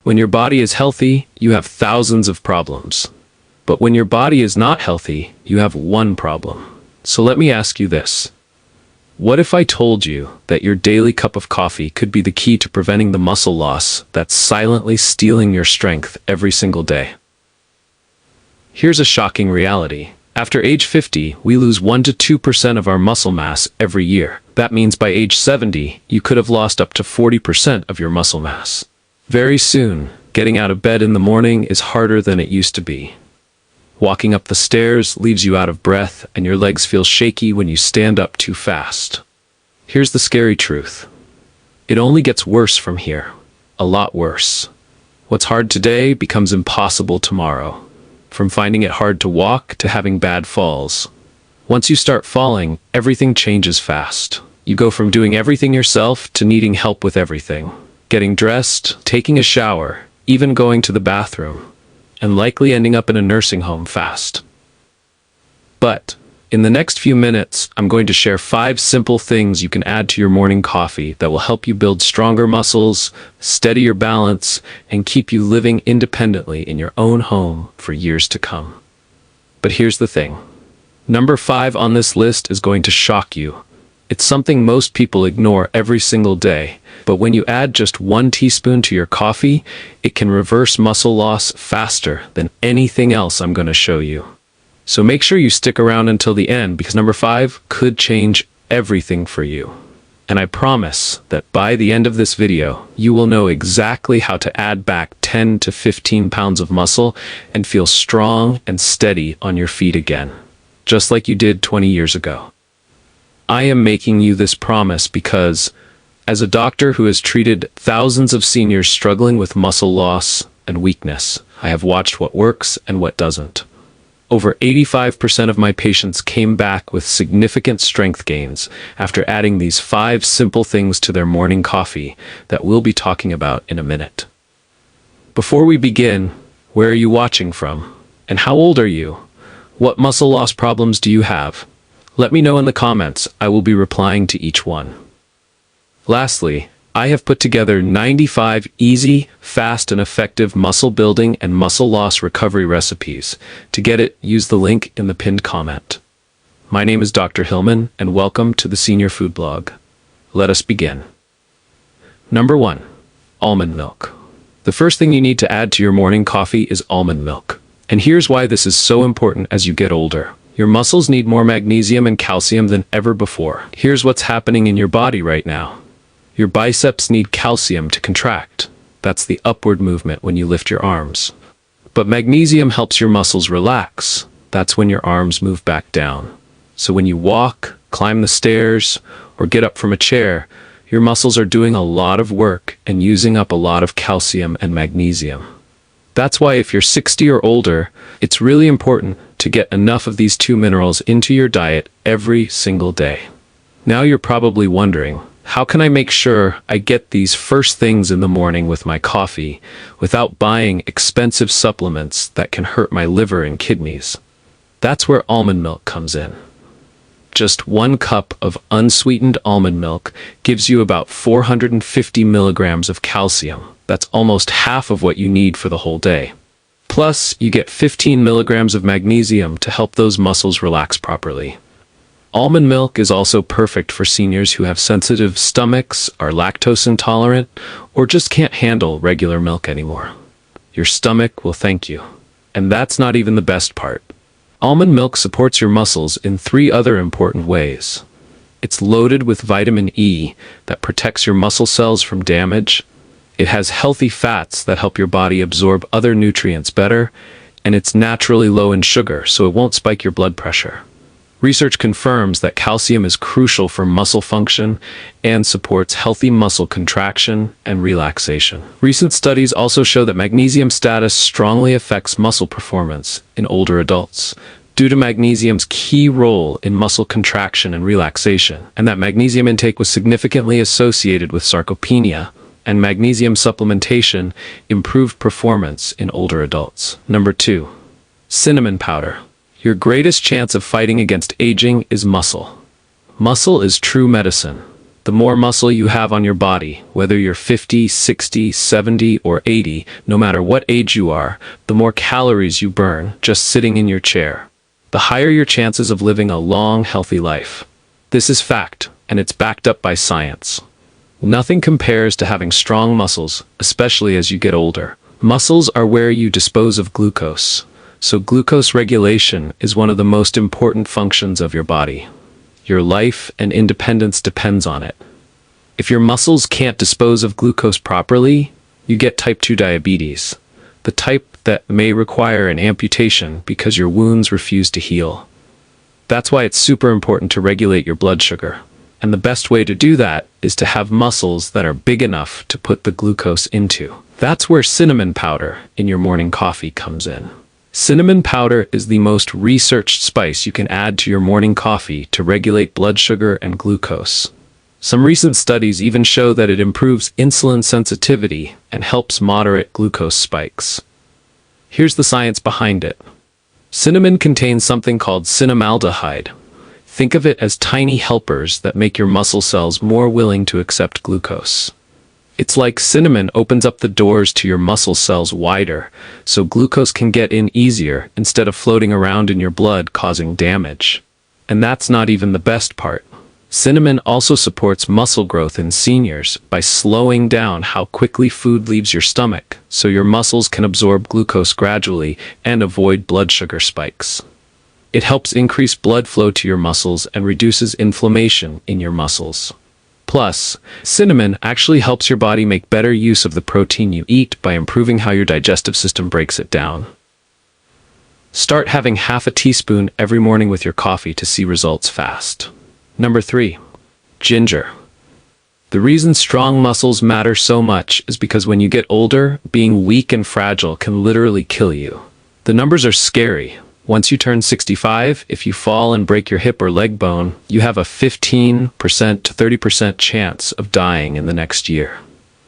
When your body is healthy, you have thousands of problems. But when your body is not healthy, you have one problem. So let me ask you this. What if I told you that your daily cup of coffee could be the key to preventing the muscle loss that's silently stealing your strength every single day? Here's a shocking reality. After age 50, we lose 1 to 2% of our muscle mass every year. That means by age 70, you could have lost up to 40% of your muscle mass. Very soon, getting out of bed in the morning is harder than it used to be. Walking up the stairs leaves you out of breath, and your legs feel shaky when you stand up too fast. Here's the scary truth. It only gets worse from here. A lot worse. What's hard today becomes impossible tomorrow. From finding it hard to walk to having bad falls. Once you start falling, everything changes fast. You go from doing everything yourself to needing help with everything. Getting dressed, taking a shower, even going to the bathroom, and likely ending up in a nursing home fast. But in the next few minutes, I'm going to share 5 simple things you can add to your morning coffee that will help you build stronger muscles, steady your balance, and keep you living independently in your own home for years to come. But here's the thing. Number 5 on this list is going to shock you. It's something most people ignore every single day, but when you add just 1 teaspoon to your coffee, it can reverse muscle loss faster than anything else I'm going to show you. So make sure you stick around until the end, because number 5 could change everything for you. And I promise that by the end of this video, you will know exactly how to add back 10 to 15 pounds of muscle and feel strong and steady on your feet again, just like you did 20 years ago. I am making you this promise because, as a doctor who has treated thousands of seniors struggling with muscle loss and weakness, I have watched what works and what doesn't. Over 85% of my patients came back with significant strength gains after adding these 5 simple things to their morning coffee that we'll be talking about in a minute. Before we begin, where are you watching from? And how old are you? What muscle loss problems do you have? Let me know in the comments. I will be replying to each one. Lastly, I have put together 95 easy, fast, and effective muscle building and muscle loss recovery recipes. To get it, use the link in the pinned comment. My name is Dr. Hillman, and welcome to the Senior Food Blog. Let us begin. Number 1. Almond milk. The first thing you need to add to your morning coffee is almond milk. And here's why this is so important as you get older. Your muscles need more magnesium and calcium than ever before. Here's what's happening in your body right now. Your biceps need calcium to contract. That's the upward movement when you lift your arms. But magnesium helps your muscles relax. That's when your arms move back down. So when you walk, climb the stairs, or get up from a chair, your muscles are doing a lot of work and using up a lot of calcium and magnesium. That's why if you're 60 or older, it's really important to get enough of these 2 minerals into your diet every single day. Now you're probably wondering, how can I make sure I get these first things in the morning with my coffee without buying expensive supplements that can hurt my liver and kidneys? That's where almond milk comes in. Just 1 cup of unsweetened almond milk gives you about 450 milligrams of calcium. That's almost half of what you need for the whole day. Plus, you get 15 milligrams of magnesium to help those muscles relax properly. Almond milk is also perfect for seniors who have sensitive stomachs, are lactose intolerant, or just can't handle regular milk anymore. Your stomach will thank you. And that's not even the best part. Almond milk supports your muscles in 3 other important ways. It's loaded with vitamin E that protects your muscle cells from damage. It has healthy fats that help your body absorb other nutrients better, and it's naturally low in sugar, so it won't spike your blood pressure. Research confirms that calcium is crucial for muscle function and supports healthy muscle contraction and relaxation. Recent studies also show that magnesium status strongly affects muscle performance in older adults, due to magnesium's key role in muscle contraction and relaxation, and that magnesium intake was significantly associated with sarcopenia, and magnesium supplementation improved performance in older adults. Number 2. Cinnamon powder. Your greatest chance of fighting against aging is muscle. Muscle is true medicine. The more muscle you have on your body, whether you're 50, 60, 70, or 80, no matter what age you are, the more calories you burn just sitting in your chair. The higher your chances of living a long, healthy life. This is fact, and it's backed up by science. Nothing compares to having strong muscles, especially as you get older. Muscles are where you dispose of glucose, so glucose regulation is one of the most important functions of your body. Your life and independence depends on it. If your muscles can't dispose of glucose properly, you get type 2 diabetes, the type that may require an amputation because your wounds refuse to heal. That's why it's super important to regulate your blood sugar. And the best way to do that is to have muscles that are big enough to put the glucose into. That's where cinnamon powder in your morning coffee comes in. Cinnamon powder is the most researched spice you can add to your morning coffee to regulate blood sugar and glucose. Some recent studies even show that it improves insulin sensitivity and helps moderate glucose spikes. Here's the science behind it. Cinnamon contains something called cinnamaldehyde. Think of it as tiny helpers that make your muscle cells more willing to accept glucose. It's like cinnamon opens up the doors to your muscle cells wider, so glucose can get in easier instead of floating around in your blood causing damage. And that's not even the best part. Cinnamon also supports muscle growth in seniors by slowing down how quickly food leaves your stomach, so your muscles can absorb glucose gradually and avoid blood sugar spikes. It helps increase blood flow to your muscles and reduces inflammation in your muscles. Plus, cinnamon actually helps your body make better use of the protein you eat by improving how your digestive system breaks it down. Start having half a teaspoon every morning with your coffee to see results fast. Number 3. Ginger. The reason strong muscles matter so much is because when you get older, being weak and fragile can literally kill you. The numbers are scary. Once you turn 65, if you fall and break your hip or leg bone, you have a 15% to 30% chance of dying in the next year.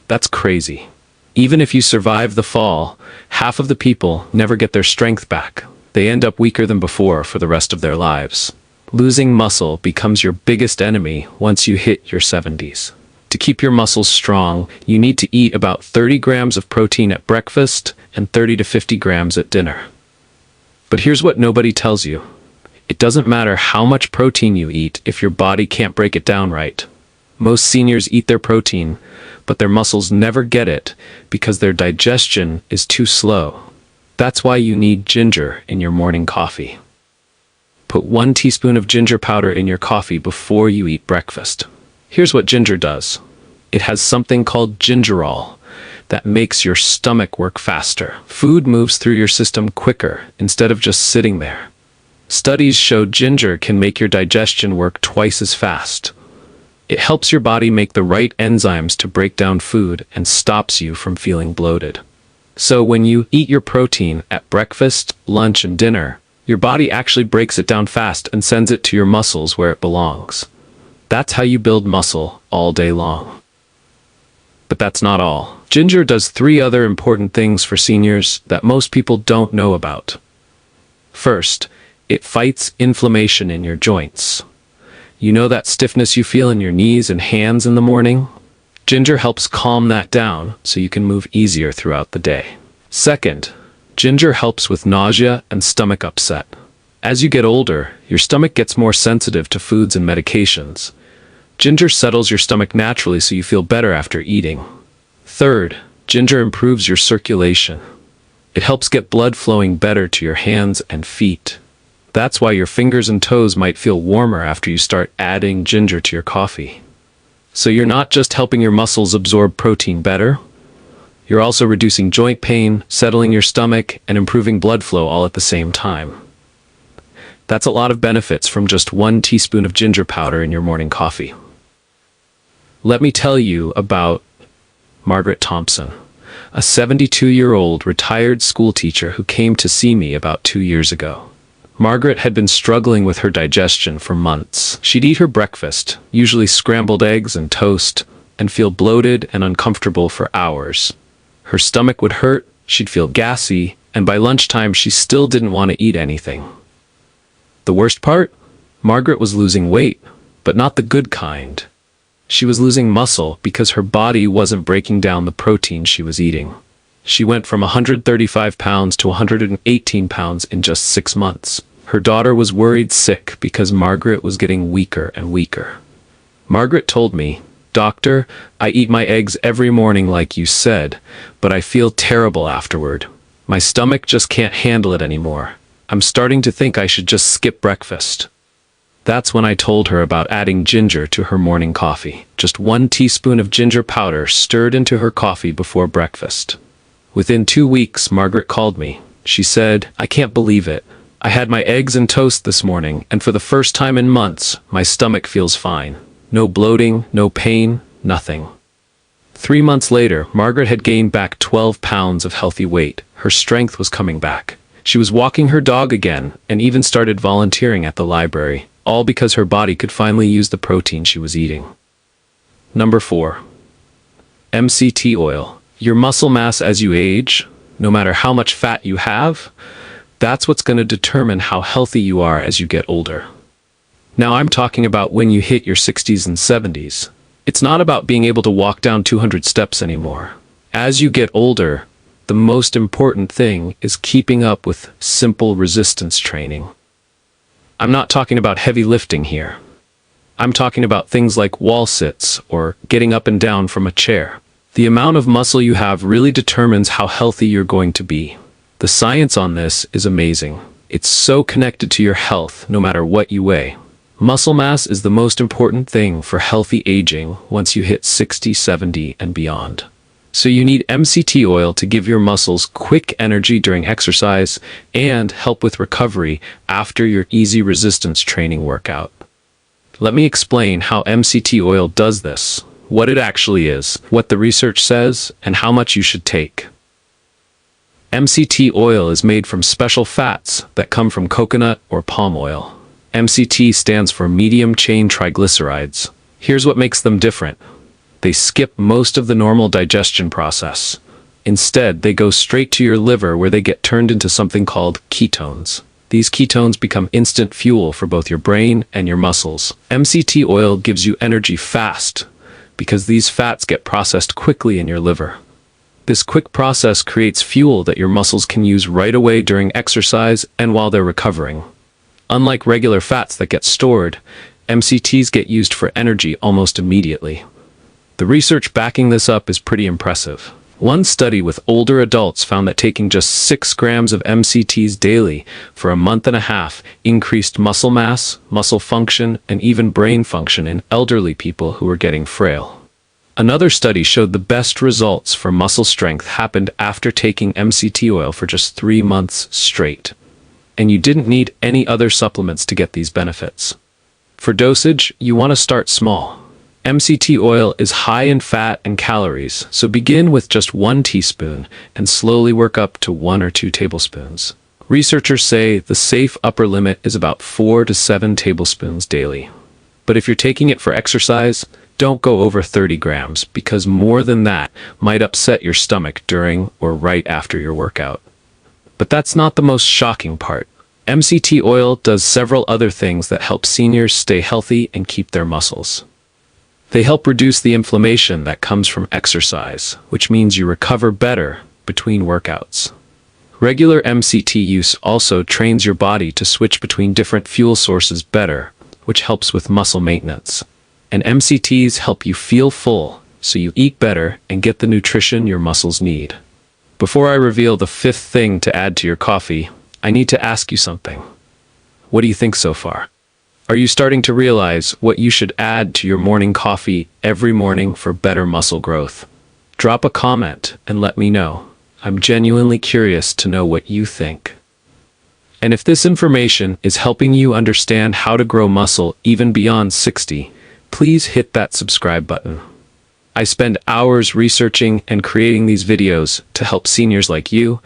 That's crazy. Even if you survive the fall, half of the people never get their strength back. They end up weaker than before for the rest of their lives. Losing muscle becomes your biggest enemy once you hit your 70s. To keep your muscles strong, you need to eat about 30 grams of protein at breakfast and 30 to 50 grams at dinner. But here's what nobody tells you. It doesn't matter how much protein you eat if your body can't break it down right. Most seniors eat their protein, but their muscles never get it because their digestion is too slow. That's why you need ginger in your morning coffee. Put 1 teaspoon of ginger powder in your coffee before you eat breakfast. Here's what ginger does. It has something called gingerol that makes your stomach work faster. Food moves through your system quicker instead of just sitting there. Studies show ginger can make your digestion work twice as fast. It helps your body make the right enzymes to break down food and stops you from feeling bloated. So when you eat your protein at breakfast, lunch, and dinner, your body actually breaks it down fast and sends it to your muscles where it belongs. That's how you build muscle all day long. But that's not all. Ginger does 3 other important things for seniors that most people don't know about. First, it fights inflammation in your joints. You know that stiffness you feel in your knees and hands in the morning? Ginger helps calm that down so you can move easier throughout the day. Second, ginger helps with nausea and stomach upset. As you get older, your stomach gets more sensitive to foods and medications. Ginger settles your stomach naturally so you feel better after eating. Third, ginger improves your circulation. It helps get blood flowing better to your hands and feet. That's why your fingers and toes might feel warmer after you start adding ginger to your coffee. So you're not just helping your muscles absorb protein better, you're also reducing joint pain, settling your stomach, and improving blood flow all at the same time. That's a lot of benefits from just 1 teaspoon of ginger powder in your morning coffee. Let me tell you about Margaret Thompson, a 72-year-old retired school teacher who came to see me about 2 years ago. Margaret had been struggling with her digestion for months. She'd eat her breakfast, usually scrambled eggs and toast, and feel bloated and uncomfortable for hours. Her stomach would hurt, she'd feel gassy, and by lunchtime she still didn't want to eat anything. The worst part? Margaret was losing weight, but not the good kind. She was losing muscle because her body wasn't breaking down the protein she was eating. She went from 135 pounds to 118 pounds in just 6 months. Her daughter was worried sick because Margaret was getting weaker and weaker. Margaret told me, "Doctor, I eat my eggs every morning like you said, but I feel terrible afterward. My stomach just can't handle it anymore. I'm starting to think I should just skip breakfast." That's when I told her about adding ginger to her morning coffee. Just 1 teaspoon of ginger powder stirred into her coffee before breakfast. Within 2 weeks, Margaret called me. She said, "I can't believe it. I had my eggs and toast this morning, and for the first time in months, my stomach feels fine. No bloating, no pain, nothing." 3 months later, Margaret had gained back 12 pounds of healthy weight. Her strength was coming back. She was walking her dog again, and even started volunteering at the library, all because her body could finally use the protein she was eating. Number 4. MCT oil. Your muscle mass as you age, no matter how much fat you have, that's what's going to determine how healthy you are as you get older. Now I'm talking about when you hit your 60s and 70s. It's not about being able to walk down 200 steps anymore. As you get older, the most important thing is keeping up with simple resistance training. I'm not talking about heavy lifting here. I'm talking about things like wall sits or getting up and down from a chair. The amount of muscle you have really determines how healthy you're going to be. The science on this is amazing. It's so connected to your health no matter what you weigh. Muscle mass is the most important thing for healthy aging once you hit 60, 70, and beyond. So you need MCT oil to give your muscles quick energy during exercise and help with recovery after your easy resistance training workout. Let me explain how MCT oil does this, what it actually is, what the research says, and how much you should take. MCT oil is made from special fats that come from coconut or palm oil. MCT stands for medium-chain triglycerides. Here's what makes them different. They skip most of the normal digestion process. Instead, they go straight to your liver where they get turned into something called ketones. These ketones become instant fuel for both your brain and your muscles. MCT oil gives you energy fast because these fats get processed quickly in your liver. This quick process creates fuel that your muscles can use right away during exercise and while they're recovering. Unlike regular fats that get stored, MCTs get used for energy almost immediately. The research backing this up is pretty impressive. One study with older adults found that taking just 6 grams of MCTs daily for a month and a half increased muscle mass, muscle function, and even brain function in elderly people who were getting frail. Another study showed the best results for muscle strength happened after taking MCT oil for just 3 months straight. And you didn't need any other supplements to get these benefits. For dosage, you want to start small. MCT oil is high in fat and calories, so begin with just 1 teaspoon and slowly work up to 1 or 2 tablespoons. Researchers say the safe upper limit is about 4 to 7 tablespoons daily. But if you're taking it for exercise, don't go over 30 grams because more than that might upset your stomach during or right after your workout. But that's not the most shocking part. MCT oil does several other things that help seniors stay healthy and keep their muscles. They help reduce the inflammation that comes from exercise, which means you recover better between workouts. Regular MCT use also trains your body to switch between different fuel sources better, which helps with muscle maintenance. And MCTs help you feel full, so you eat better and get the nutrition your muscles need. Before I reveal the 5th thing to add to your coffee, I need to ask you something. What do you think so far? Are you starting to realize what you should add to your morning coffee every morning for better muscle growth? Drop a comment and let me know. I'm genuinely curious to know what you think. And if this information is helping you understand how to grow muscle even beyond 60, please hit that subscribe button. I spend hours researching and creating these videos to help seniors like you,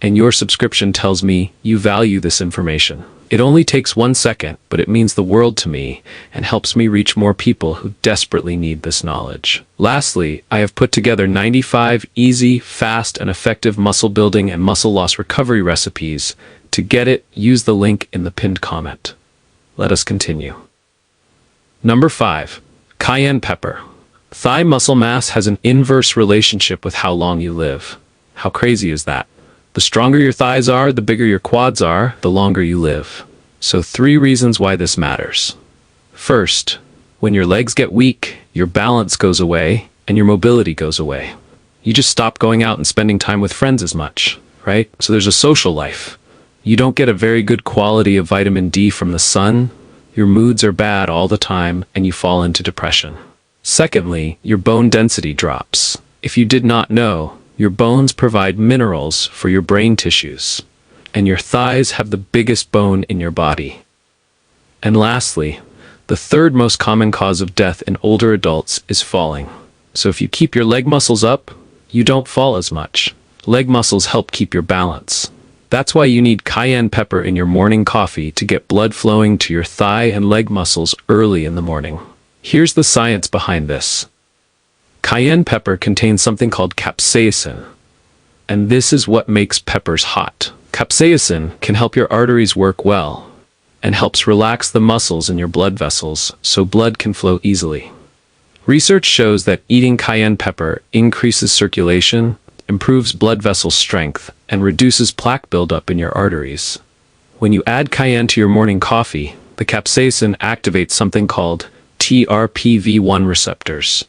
and your subscription tells me you value this information. It only takes 1 second, but it means the world to me and helps me reach more people who desperately need this knowledge. Lastly, I have put together 95 easy, fast, and effective muscle building and muscle loss recovery recipes. To get it, use the link in the pinned comment. Let us continue. Number 5. Cayenne pepper. Thigh muscle mass has an inverse relationship with how long you live. How crazy is that? The stronger your thighs are, the bigger your quads are, the longer you live. So 3 reasons why this matters. First, when your legs get weak, your balance goes away and your mobility goes away. You just stop going out and spending time with friends as much, right? So there's a social life. You don't get a very good quality of vitamin D from the sun, your moods are bad all the time, and you fall into depression. Secondly, your bone density drops. If you did not know, your bones provide minerals for your brain tissues, and your thighs have the biggest bone in your body. And lastly, the third most common cause of death in older adults is falling. So if you keep your leg muscles up, you don't fall as much. Leg muscles help keep your balance. That's why you need cayenne pepper in your morning coffee to get blood flowing to your thigh and leg muscles early in the morning. Here's the science behind this. Cayenne pepper contains something called capsaicin, and this is what makes peppers hot. Capsaicin can help your arteries work well and helps relax the muscles in your blood vessels so blood can flow easily. Research shows that eating cayenne pepper increases circulation, improves blood vessel strength, and reduces plaque buildup in your arteries. When you add cayenne to your morning coffee, the capsaicin activates something called TRPV1 receptors.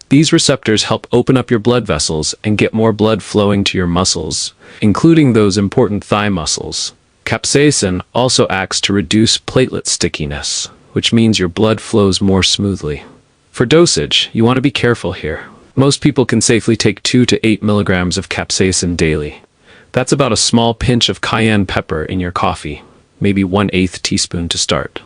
These receptors help open up your blood vessels and get more blood flowing to your muscles, including those important thigh muscles. Capsaicin also acts to reduce platelet stickiness, which means your blood flows more smoothly. For dosage, you want to be careful here. Most people can safely take 2 to 8 milligrams of capsaicin daily. That's about a small pinch of cayenne pepper in your coffee, maybe 1/8 teaspoon to start.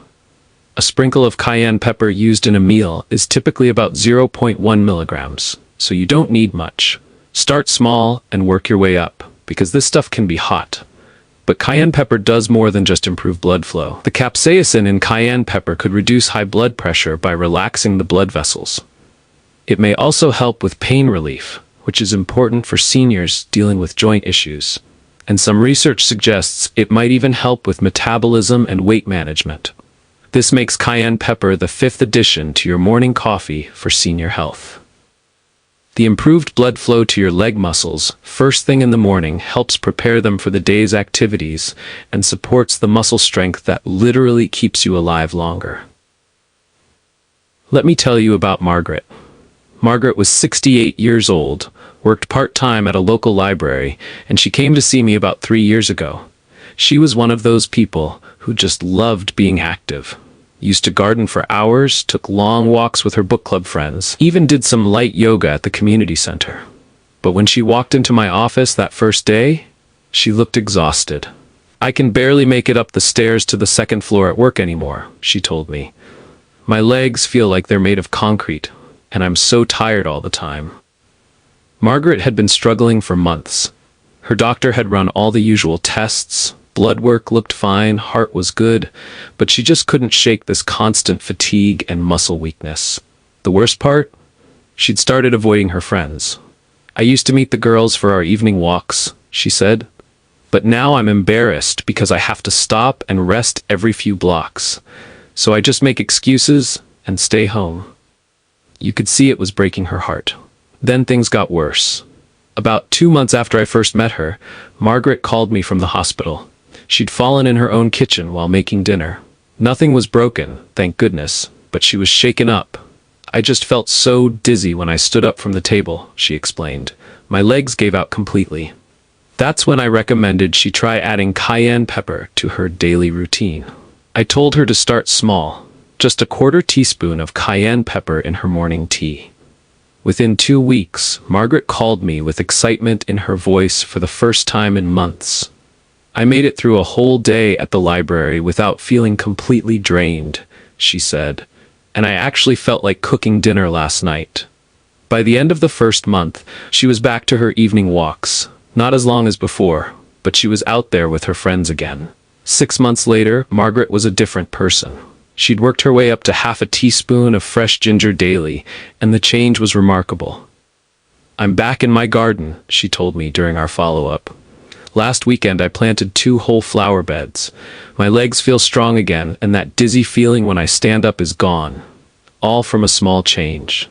A sprinkle of cayenne pepper used in a meal is typically about 0.1 milligrams, so you don't need much. Start small and work your way up, because this stuff can be hot. But cayenne pepper does more than just improve blood flow. The capsaicin in cayenne pepper could reduce high blood pressure by relaxing the blood vessels. It may also help with pain relief, which is important for seniors dealing with joint issues. And some research suggests it might even help with metabolism and weight management. This makes cayenne pepper the 5th addition to your morning coffee for senior health. The improved blood flow to your leg muscles first thing in the morning helps prepare them for the day's activities and supports the muscle strength that literally keeps you alive longer. Let me tell you about Margaret. Margaret was 68 years old, worked part-time at a local library, and she came to see me about 3 years ago. She was one of those people who just loved being active. Used to garden for hours, took long walks with her book club friends, even did some light yoga at the community center. But when she walked into my office that first day, she looked exhausted. "I can barely make it up the stairs to the 2nd floor at work anymore," she told me. "My legs feel like they're made of concrete, and I'm so tired all the time." Margaret had been struggling for months. Her doctor had run all the usual tests, blood work looked fine, heart was good, but she just couldn't shake this constant fatigue and muscle weakness. The worst part? She'd started avoiding her friends. "I used to meet the girls for our evening walks," she said, "but now I'm embarrassed because I have to stop and rest every few blocks. So I just make excuses and stay home." You could see it was breaking her heart. Then things got worse. About 2 months after I first met her, Margaret called me from the hospital. She'd fallen in her own kitchen while making dinner. Nothing was broken, thank goodness, but she was shaken up. "I just felt so dizzy when I stood up from the table," she explained. "My legs gave out completely." That's when I recommended she try adding cayenne pepper to her daily routine. I told her to start small, just a 1/4 teaspoon of cayenne pepper in her morning tea. Within 2 weeks, Margaret called me with excitement in her voice for the first time in months. "I made it through a whole day at the library without feeling completely drained," she said, "and I actually felt like cooking dinner last night." By the end of the first month, she was back to her evening walks, not as long as before, but she was out there with her friends again. 6 months later, Margaret was a different person. She'd worked her way up to 1/2 teaspoon of fresh ginger daily, and the change was remarkable. "I'm back in my garden," she told me during our follow-up. "Last weekend I planted 2 whole flower beds. My legs feel strong again, and that dizzy feeling when I stand up is gone. all from a small change.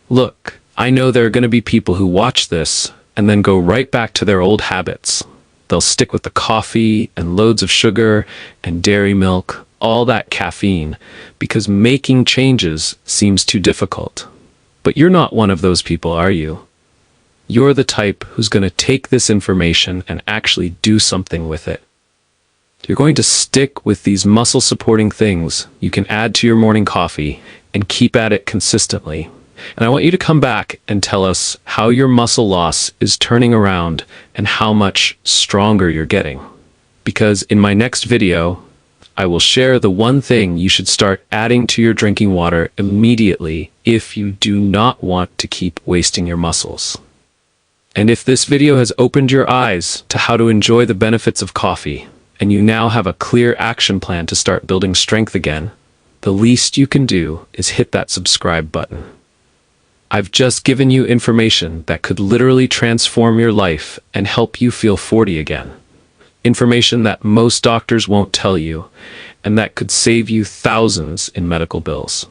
Look, I know there are going to be people who watch this and then go right back to their old habits. They'll stick with the coffee and loads of sugar and dairy milk, all that caffeine, because making changes seems too difficult. But you're not one of those people, are you? You're the type who's going to take this information and actually do something with it. You're going to stick with these muscle-supporting things you can add to your morning coffee and keep at it consistently. And I want you to come back and tell us how your muscle loss is turning around and how much stronger you're getting. Because in my next video, I will share the one thing you should start adding to your drinking water immediately if you do not want to keep wasting your muscles. And if this video has opened your eyes to how to enjoy the benefits of coffee, and you now have a clear action plan to start building strength again, the least you can do is hit that subscribe button. I've just given you information that could literally transform your life and help you feel 40 again. Information that most doctors won't tell you, and that could save you thousands in medical bills.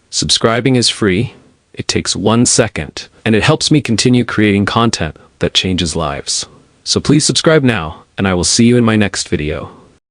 Subscribing is free, it takes 1 second, and it helps me continue creating content that changes lives. So please subscribe now, and I will see you in my next video.